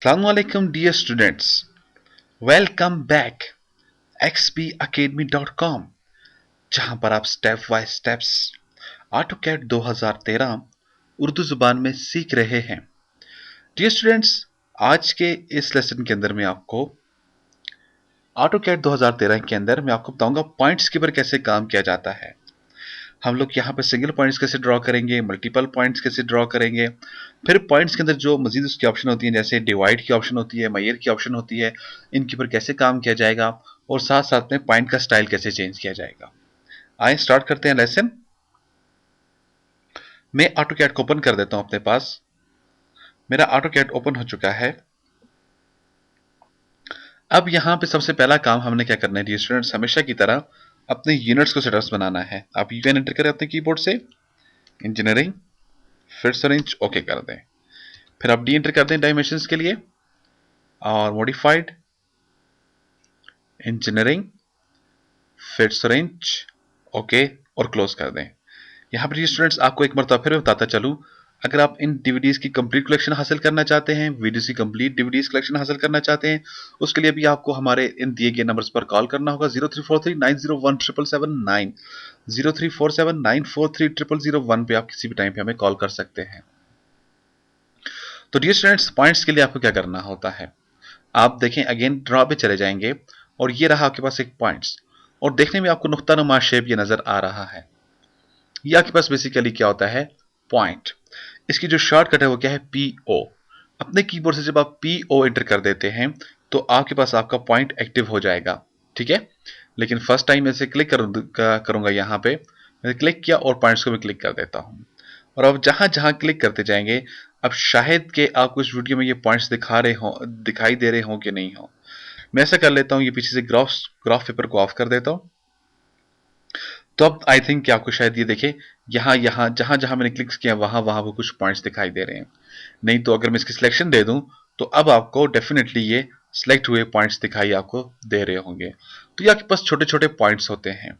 Assalamualaikum dear students. Welcome back xpacademy.com जहां पर आप step by steps AutoCAD 2013 Urdu जुबान में सीख रहे हैं। डियर स्टूडेंट्स, आज के इस लेसन के अंदर मैं आपको AutoCAD 2013 के अंदर मैं आपको बताऊंगा पॉइंट्स के ऊपर कैसे काम किया जाता है। हम लोग यहाँ पे सिंगल पॉइंट्स कैसे ड्रॉ करेंगे, मल्टीपल पॉइंट्स कैसे ड्रॉ करेंगे, फिर पॉइंट्स के अंदर जो मजीद उसकी ऑप्शन होती है जैसे डिवाइड की ऑप्शन होती है, मेजर की ऑप्शन होती है, इनके ऊपर कैसे काम किया जाएगा और साथ साथ में पॉइंट का स्टाइल कैसे चेंज किया जाएगा। आइए स्टार्ट करते हैं लेसन। मैं AutoCAD को ओपन कर देता हूं अपने पास। मेरा AutoCAD ओपन हो चुका है। अब यहाँ पे सबसे पहला काम हमने क्या करना है डियर स्टूडेंट्स, हमेशा की तरह अपने यूनिट्स को सेटअप बनाना है। आप यूएन एंटर करें अपने कीबोर्ड से, इंजीनियरिंग, फिर रेंज ओके कर दें। फिर आप डी एंटर कर दें डायमेंशंस के लिए और मॉडिफाइड, इंजीनियरिंग, फिर रेंज ओके और क्लोज कर दें। यहाँ पर स्टूडेंट्स आपको एक मरतबा फिर बताता चलूँ, अगर आप इन डीवीडीज की कंप्लीट कलेक्शन हासिल करना चाहते हैं, वीडियोस की कंप्लीट डीवीडीज कलेक्शन हासिल करना चाहते हैं, उसके लिए भी आपको हमारे इन दिए गए नंबर्स पर कॉल करना होगा 0343901779, 0347943001 पे आप किसी भी टाइम पे हमें कॉल कर सकते हैं। तो डियर स्टूडेंट्स, पॉइंट्स के लिए आपको क्या करना होता है, आप देखें अगेन ड्रॉ पे चले जाएंगे और ये रहा आपके पास एक पॉइंट्स, और देखने में आपको नुक्ता नुमा शेप ये नजर आ रहा है। ये आपके पास बेसिकली क्या होता है, पॉइंट। इसकी जो शॉर्टकट है वो क्या है, पीओ। अपने कीबोर्ड से जब आप पीओ एंटर कर देते हैं तो आपके पास आपका पॉइंट एक्टिव हो जाएगा, ठीक है। लेकिन फर्स्ट टाइम ऐसे क्लिक करूंगा यहाँ पे, मैंने क्लिक किया और पॉइंट्स को भी क्लिक कर देता हूं। और अब जहां जहां क्लिक करते जाएंगे, अब शायद के आपको इस वीडियो में ये पॉइंट्स दिखाई दे रहे हो कि नहीं हो। मैं ऐसा कर लेता हूं, ये पीछे से ग्राफ पेपर को ऑफ कर देता हूं। तो अब आई थिंक कि आपको शायद ये देखे, यहाँ यहाँ जहां जहां मैंने क्लिक किया वहां वहां वो कुछ पॉइंट्स दिखाई दे रहे हैं। नहीं तो अगर मैं इसकी सिलेक्शन दे दूं तो अब आपको डेफिनेटली ये सिलेक्ट हुए पॉइंट्स दिखाई आपको दे रहे होंगे। तो ये आपके पास छोटे छोटे पॉइंट्स होते हैं।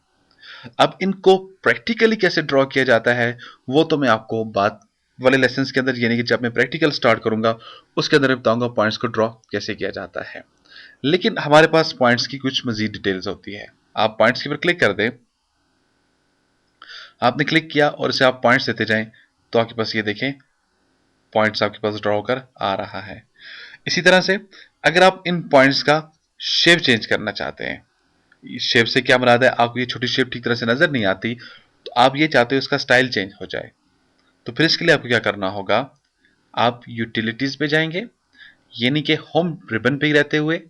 अब इनको प्रैक्टिकली कैसे ड्रॉ किया जाता है वो तो मैं आपको बात वाले लेसन के अंदर, यानी कि जब मैं प्रैक्टिकल स्टार्ट करूंगा उसके अंदर मैं बताऊंगा पॉइंट्स को ड्रॉ कैसे किया जाता है। लेकिन हमारे पास पॉइंट्स की कुछ मजीद डिटेल्स होती है। आप पॉइंट्स के ऊपर क्लिक कर दें, आपने क्लिक किया और इसे आप पॉइंट्स देते जाएं तो आपके पास ये देखें पॉइंट्स आपके पास ड्रॉ होकर आ रहा है। इसी तरह से अगर आप इन पॉइंट्स का शेप चेंज करना चाहते हैं, शेप से क्या मुराद है, आपको ये छोटी शेप ठीक तरह से नजर नहीं आती तो आप ये चाहते हो इसका स्टाइल चेंज हो जाए, तो फिर इसके लिए आपको क्या करना होगा, आप यूटिलिटीज पे जाएंगे, यानी कि होम रिबन पे ही रहते हुए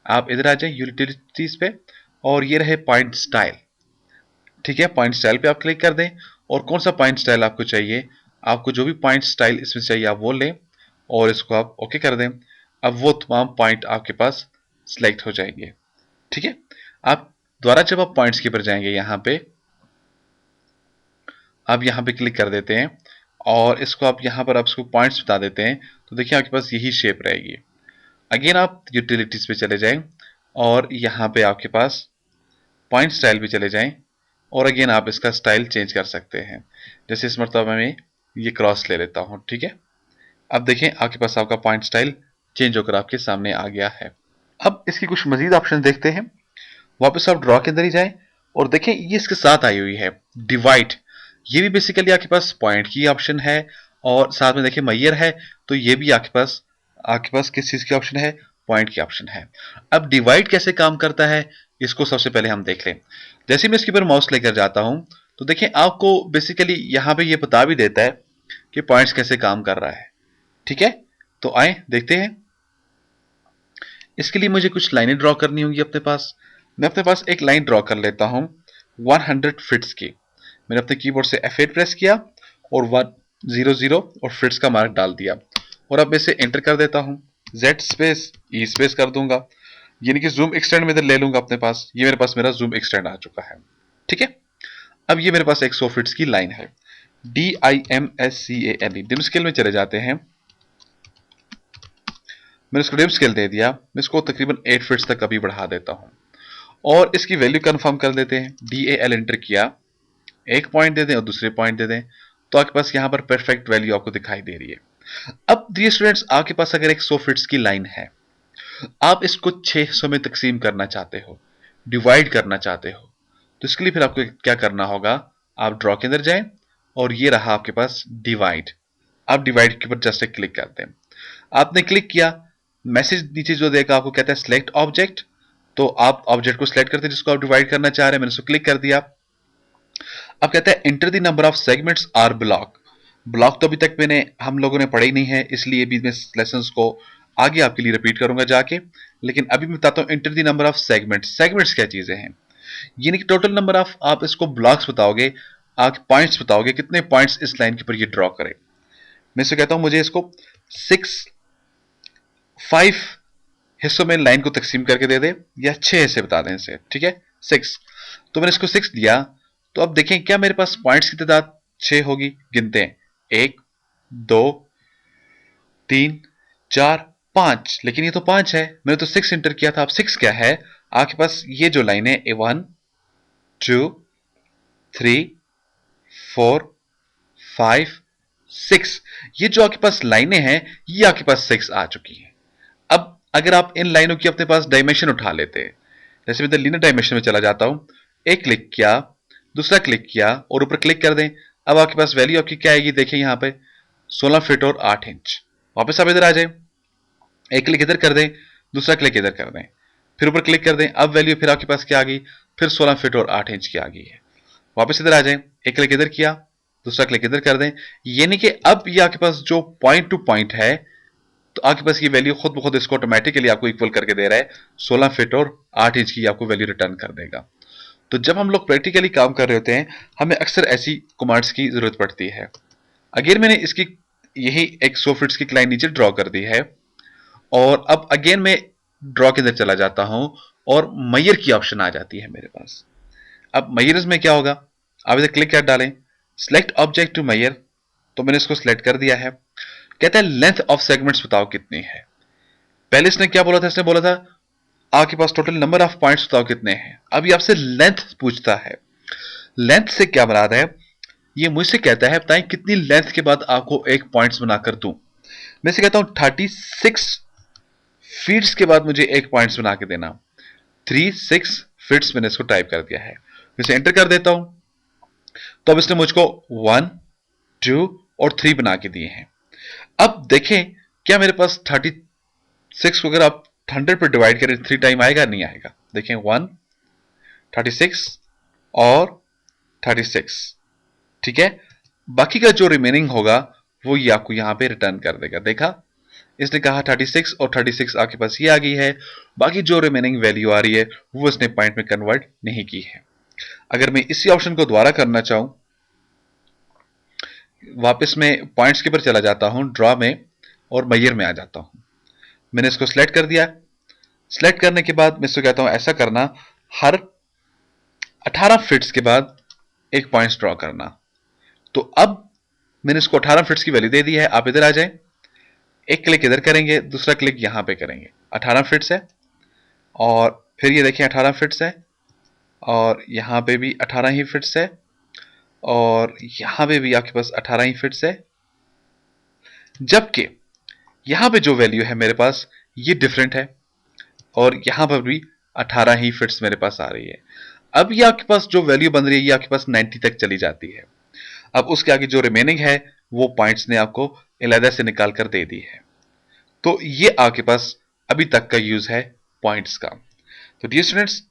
आप इधर आ जाए यूटिलिटीज पे, और ये रहे पॉइंट स्टाइल, ठीक है। पॉइंट स्टाइल पे आप क्लिक कर दें और कौन सा पॉइंट स्टाइल आपको चाहिए, आपको जो भी पॉइंट स्टाइल इसमें चाहिए आप वो लें और इसको आप ओके कर दें। अब वो तमाम पॉइंट आपके पास सिलेक्ट हो जाएंगे, ठीक है। आप दोबारा जब आप पॉइंट्स के ऊपर जाएंगे यहाँ पे, आप यहाँ पे क्लिक कर देते हैं और इसको आप यहाँ पर आप इसको पॉइंट्स बता देते हैं, तो देखिए आपके पास यही शेप रहेगी। अगेन आप यूटिलिटीज पे चले जाएं और यहाँ पे आपके पास पॉइंट स्टाइल पे चले जाएं और अगेन आप इसका स्टाइल चेंज कर सकते हैं। जैसे इस मरतबा में ये क्रॉस ले लेता हूं, ठीक है। अब देखें आपके पास आपका पॉइंट स्टाइल चेंज होकर आपके सामने आ गया है। अब इसकी कुछ मजीद ऑप्शन देखते हैं। वापस आप ड्रॉ के अंदर ही जाएं और देखें ये इसके साथ आई हुई है डिवाइड। ये भी बेसिकली आपके पास पॉइंट की ऑप्शन है और साथ में देखिए मैयर है, तो ये भी आपके पास किस चीज की ऑप्शन है, पॉइंट की ऑप्शन है। अब डिवाइड कैसे काम करता है इसको सबसे पहले हम देख लें। जैसे मैं इसके ऊपर माउस लेकर जाता हूं तो देखिए आपको बेसिकली यहां पे ये बता भी देता है कि पॉइंट्स कैसे काम कर रहा है, ठीक है। तो आए देखते हैं। इसके लिए मुझे कुछ लाइनें ड्रॉ करनी होंगी अपने पास। मैं अपने पास एक लाइन ड्रॉ कर लेता हूं 100 फिट्स की। मैंने अपने कीबोर्ड से F8 प्रेस किया और 100 और फिट्स का मार्क डाल दिया और अब मैं इसे एंटर कर देता हूं, Z स्पेस E स्पेस कर दूंगा, यानी कि जूम एक्सटेंड में इधर ले लूंगा अपने पास। ये मेरे पास मेरा जूम एक्सटेंड आ चुका है, ठीक है। अब ये मेरे पास 100 फिट्स की लाइन है। DIMSCALE डिम स्केल में चले जाते हैं। मैंने इसको डिम स्केल दे दिया, मैं इसको तकरीबन 8 फिट्स तक अभी बढ़ा देता हूं और इसकी वैल्यू कंफर्म कर देते हैं। DAL एंटर किया, एक पॉइंट दे दें और दूसरे पॉइंट दे दें, तो आपके पास यहां पर परफेक्ट वैल्यू आपको दिखाई दे रही है। अब डियर स्टूडेंट्स, आपके पास अगर एक 100 फीट्स की लाइन है, आप इसको 6 हिस्सों में तकसीम करना चाहते हो, डिवाइड करना चाहते हो, तो इसके लिए फिर आपको क्या करना होगा, आप ड्रॉ के अंदर जाएं और ये रहा आपके पास डिवाइड। आप डिवाइड के ऊपर जस्ट एक क्लिक करते हैं। आपने क्लिक किया, मैसेज नीचे जो देगा आपको कहता है सिलेक्ट ऑब्जेक्ट, तो आप ऑब्जेक्ट को सिलेक्ट करते हैं जिसको आप डिवाइड करना चाह रहे हैं। मैंने उसको क्लिक कर दिया। अब कहता है enter the number of segments R block. Block तो अभी तक हम लोगों ने पढ़े ही नहीं है, इसलिए भी मैं लेसन्स को आगे आपके लिए रिपीट करूंगा जाके। लेकिन अभी मैं बताता हूं enter the number of segments. Segments क्या चीजें हैं, यानी कि टोटल नंबर ऑफ, आप इसको ब्लॉक्स बताओगे, आप पॉइंट्स बताओगे कितने पॉइंट्स इस लाइन के ऊपर ये ड्रॉ करें। मैं इससे कहता हूं मुझे इसको 5 हिस्सों में लाइन को तकसीम करके दे दे, या 6 हिस्से बता दें इसे, ठीक है 6। तो मैंने इसको 6 दिया। तो अब देखें क्या मेरे पास पॉइंट्स की तादाद 6 होगी। गिनते हैं, 1 2 3 4 5, लेकिन ये तो 5 है, मैंने तो 6 इंटर किया था। अब 6 क्या है, आपके पास ये जो लाइन है 1 2 3 4 5 6, ये जो आपके पास लाइनें हैं ये आपके पास 6 आ चुकी हैं। अब अगर आप इन लाइनों की अपने पास डायमेंशन उठा लेते हैं, जैसे मैं लीनियर डायमेंशन में चला जाता हूं, एक क्लिक किया, दूसरा क्लिक किया और ऊपर क्लिक कर दें। अब आपके पास वैल्यू आपकी क्या आएगी, देखिए यहां पे 16 फीट और 8 इंच। वापस आप इधर आ जाए, एक क्लिक इधर कर दें, दूसरा क्लिक इधर कर दें, फिर ऊपर क्लिक कर दें। अब वैल्यू फिर आपके पास क्या आ गई, फिर 16 फीट और 8 इंच की आ गई है। वापस इधर आ जाए, एक क्लिक इधर किया, दूसरा क्लिक इधर कर दें, यानी कि अब ये आपके पास जो पॉइंट टू पॉइंट है, तो आपके पास ये वैल्यू खुद ब खुद इसको ऑटोमेटिकली आपको इक्वल करके दे रहा है। 16 फीट और 8 इंच की आपको वैल्यू रिटर्न कर देगा। तो जब हम लोग प्रैक्टिकली काम कर रहे होते हैं, हमें अक्सर ऐसी कमांड्स की जरूरत पड़ती है। अगेन मैंने इसकी यही एक 100 फीट्स की लाइन नीचे ड्रॉ कर दी है, और अब अगेन मैं ड्रॉ के अंदर चला जाता हूं और मैयर की ऑप्शन आ जाती है मेरे पास। अब मैयर्स में क्या होगा, आप इधर क्लिक कर डालें, सिलेक्ट ऑब्जेक्ट टू मैयर, तो मैंने इसको सिलेक्ट कर दिया है। कहता है लेंथ ऑफ सेगमेंट्स बताओ कितनी है। पहले इसने क्या बोला था, इसने बोला था आपके पास टोटल नंबर ऑफ पॉइंट्स बताओ कितने हैं। अब ये आपसे लेंथ पूछता है। लेंथ से क्या मुराद है, ये मुझसे कहता है बताएं कितनी लेंथ के बाद आपको एक पॉइंट्स बनाकर दूं। मैं से कहता हूं 36 फीट्स के बाद मुझे एक पॉइंट्स बना के देना। 36 फीट्स मैंने इसको टाइप कर दिया है, इसे एंटर कर देता हूं। तो अब इसने मुझको 1 2 और 3 बना के दिए हैं। अब देखें क्या मेरे पास 36 को अगर आप 100 पर डिवाइड करें 3 टाइम आएगा, नहीं आएगा। देखें 1 36 और 36, ठीक है। बाकी का जो रिमेनिंग होगा वो ये आपको यहां पे रिटर्न कर देगा। देखा, इसने कहा 36 और 36 आपके पास ये आ गई है। बाकी जो रिमेनिंग वैल्यू आ रही है वो इसने पॉइंट में कन्वर्ट नहीं की है। अगर मैं इसी ऑप्शन को दोबारा करना चाहूं, वापस मैं पॉइंट्स के ऊपर चला जाता हूं, ड्रॉ में, और मैयर में आ जाता हूं। मैंने इसको सिलेक्ट कर दिया। सिलेक्ट करने के बाद मैं इसको कहता हूं ऐसा करना, हर 18 फिट्स के बाद एक पॉइंट्स ड्रॉ करना। तो अब मैंने इसको 18 फिट्स की वैल्यू दे दी है। आप इधर आ जाएं, एक क्लिक इधर करेंगे, दूसरा क्लिक यहां पे करेंगे। 18 फिट्स है, और फिर ये देखिए 18 फिट्स है, और यहां पे भी 18 ही फिट्स है, और यहां पे भी आपके पास 18 ही फिट्स है। जबकि यहां पे जो वैल्यू है मेरे पास ये डिफरेंट है, और यहां पर भी 18 ही फिट्स मेरे पास आ रही है। अब ये आपके पास जो वैल्यू बन रही है ये आपके पास 90 तक चली जाती है। अब उसके आगे जो रिमेनिंग है वो पॉइंट्स ने आपको अलहदा से निकाल कर दे दी है। तो ये आपके पास अभी तक का यूज है पॉइंट्स का। तो डियर स्टूडेंट्स,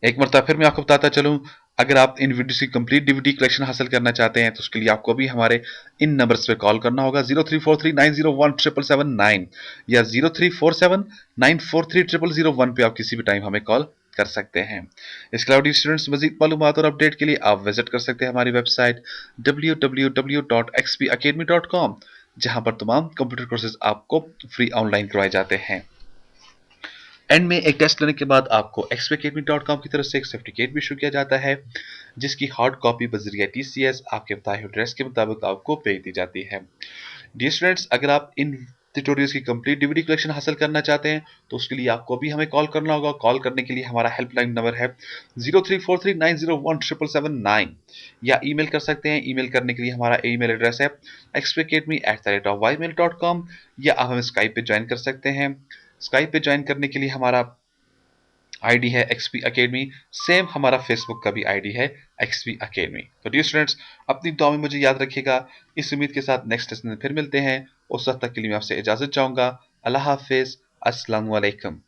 एक मरतबा फिर मैं आपको बताता चलूं, अगर आप इन वीडियोस की कंप्लीट डीवीडी कलेक्शन हासिल करना चाहते हैं तो उसके लिए आपको अभी हमारे इन नंबर्स पे कॉल करना होगा, 0343901779 या 0347943001 पे आप किसी भी टाइम हमें कॉल कर सकते हैं। इसके अलावा स्टूडेंट्स, मजीद मालूमात और अपडेट के लिए आप विजिट कर सकते हैं हमारी वेबसाइट www.xpacademy.com, जहां पर तमाम कंप्यूटर कोर्सेज आपको फ्री ऑनलाइन करवाए जाते हैं। एंड में एक टेस्ट लेने के बाद आपको xpacademy.com की तरफ से एक सर्टिफिकेट भी इशू किया जाता है, जिसकी हार्ड कॉपी बजरिया TCS आपके बताए हुए एड्रेस के मुताबिक आपको भेज दी जाती है। डियर स्टूडेंट्स, अगर आप इन ट्यूटोरियल्स की कंप्लीट डीवीडी कलेक्शन हासिल करना चाहते हैं तो उसके लिए आपको अभी हमें कॉल करना होगा। कॉल करने के लिए हमारा हेल्पलाइन नंबर है 0343901779 या ईमेल कर सकते हैं। ईमेल करने के लिए हमारा ईमेल एड्रेस है xpacademy@ymail.com या आप हमें स्काइप पे ज्वाइन कर सकते हैं। स्काइप पे ज्वाइन करने के लिए हमारा आईडी है एक्सपी अकेडमी, सेम हमारा फेसबुक का भी आईडी है एक्सपी अकेडमी। तो डियर स्टूडेंट्स, अपनी दुआ में मुझे याद रखिएगा। इस उम्मीद के साथ नेक्स्ट लेसन में फिर मिलते हैं। उस वक्त तक के लिए मैं आपसे इजाजत चाहूंगा। अल्लाह हाफिज, अस्सलाम वालेकुम।